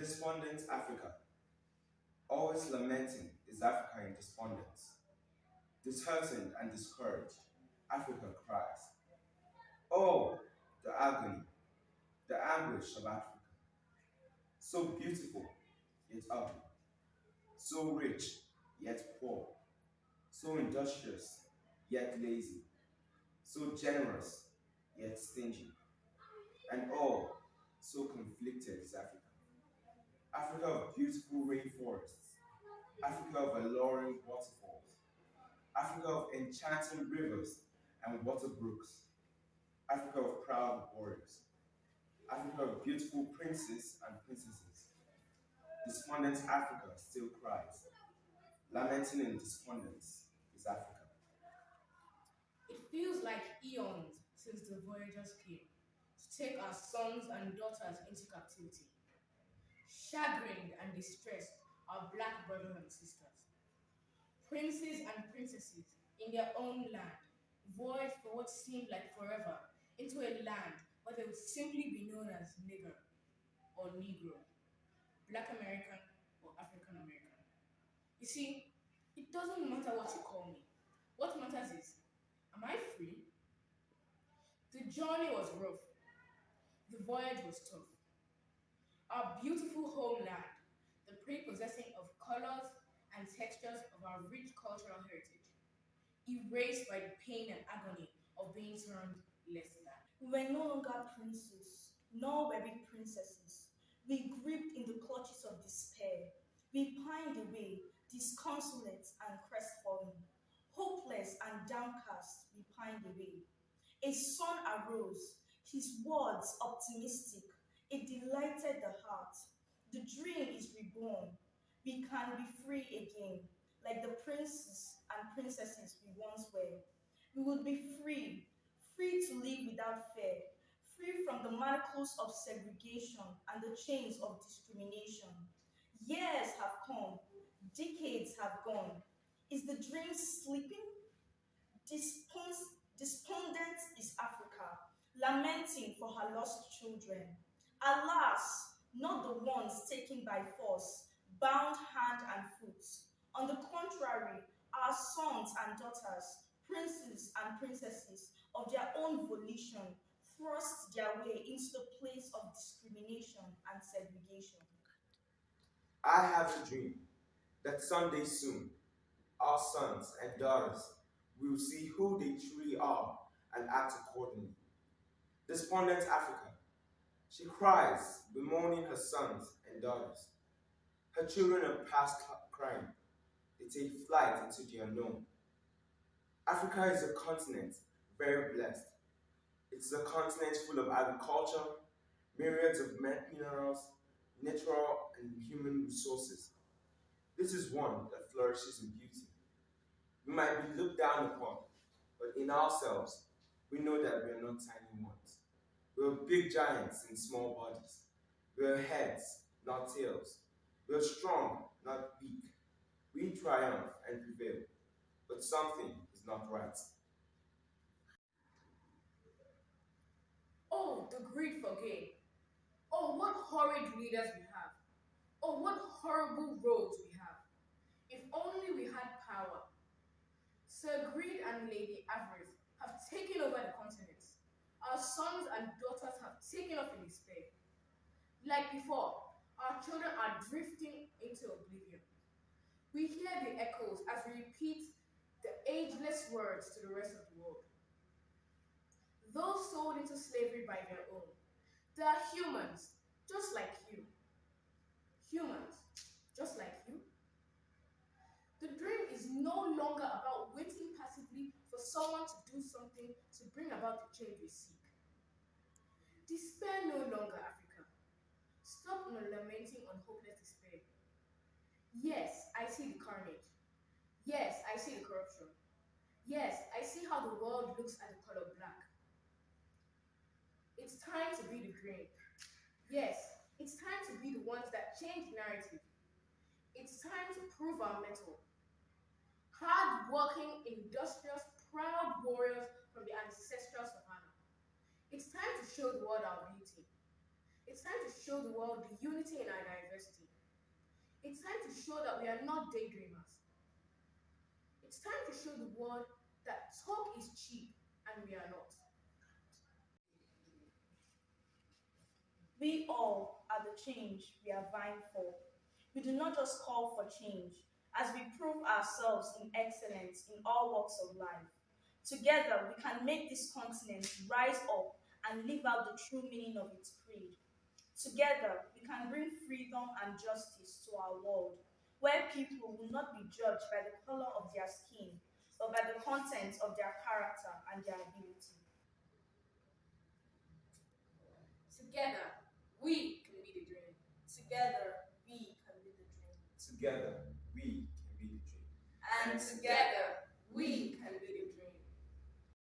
Despondents Africa. Always lamenting is Africa in despondence. Disheartened and discouraged, Africa cries. Oh, the agony, the anguish of Africa. So beautiful, yet ugly. So rich, yet poor. So industrious, yet lazy. So generous, yet stingy. And all so conflicted is Africa. Africa of beautiful rainforests, Africa of alluring waterfalls, Africa of enchanting rivers and water brooks, Africa of proud warriors, Africa of beautiful princes and princesses. Despondent Africa still cries. Lamenting in despondence is Africa. It feels like eons since the voyagers came to take our sons and daughters into captivity. Chagrined and distressed, our black brothers and sisters, princes and princesses in their own land, voyaged for what seemed like forever into a land where they would simply be known as nigger or negro, black American or African American. You see, it doesn't matter what you call me. What matters is, am I free? The journey was rough. The voyage was tough. Our beautiful homeland, the prepossessing of colors and textures of our rich cultural heritage, erased by the pain and agony of being turned less than. We were no longer princes, nor were we princesses. We gripped in the clutches of despair. We pined away, disconsolate and crestfallen. Hopeless and downcast, we pined away. A sun arose, his words optimistic. It delighted the heart. The dream is reborn. We can be free again, like the princes and princesses we once were. We will be free, free to live without fear, free from the manacles of segregation and the chains of discrimination. Years have come, decades have gone. Is the dream sleeping? Despondent is Africa, lamenting for her lost children. Alas, not the ones taken by force, bound hand and foot. On the contrary, our sons and daughters, princes and princesses of their own volition, thrust their way into the place of discrimination and segregation. I have a dream that someday soon our sons and daughters will see who they truly are and act accordingly. Despondent Africa. She cries, bemoaning her sons and daughters. Her children are past crying. They take flight into the unknown. Africa is a continent very blessed. It's a continent full of agriculture, myriads of minerals, natural and human resources. This is one that flourishes in beauty. We might be looked down upon, but in ourselves, we know that we are not tiny ones. We are big giants in small bodies. We are heads, not tails. We are strong, not weak. We triumph and prevail, but something is not right. Oh, the greed for gain. Oh, what horrid leaders we have. Oh, what horrible roads we have. If only we had power. Sir Greed and Lady Avarice have taken over the continents. Our sons and daughters have taken off in despair. Like before, our children are drifting into oblivion. We hear the echoes as we repeat the ageless words to the rest of the world. Those sold into slavery by their own. They are humans, just like you. Humans, just like you. The dream is no longer about waiting passively for someone to do something to bring about the change we seek. Despair no longer, Africa. Stop lamenting on hopeless despair. Yes, I see the carnage. Yes, I see the corruption. Yes, I see how the world looks at the color black. It's time to be the green. Yes, it's time to be the ones that change the narrative. It's time to prove our mettle. Hard-working, industrious, proud warriors from the ancestral savannah. It's time to show the world our beauty. It's time to show the world the unity in our diversity. It's time to show that we are not daydreamers. It's time to show the world that talk is cheap and we are not. We all are the change we are vying for. We do not just call for change, as we prove ourselves in excellence in all walks of life. Together, we can make this continent rise up and live out the true meaning of its creed. Together, we can bring freedom and justice to our world, where people will not be judged by the color of their skin, but by the content of their character and their ability. Together, we can be the dream. Together, we can be the dream. Together, we can be the dream. And together, we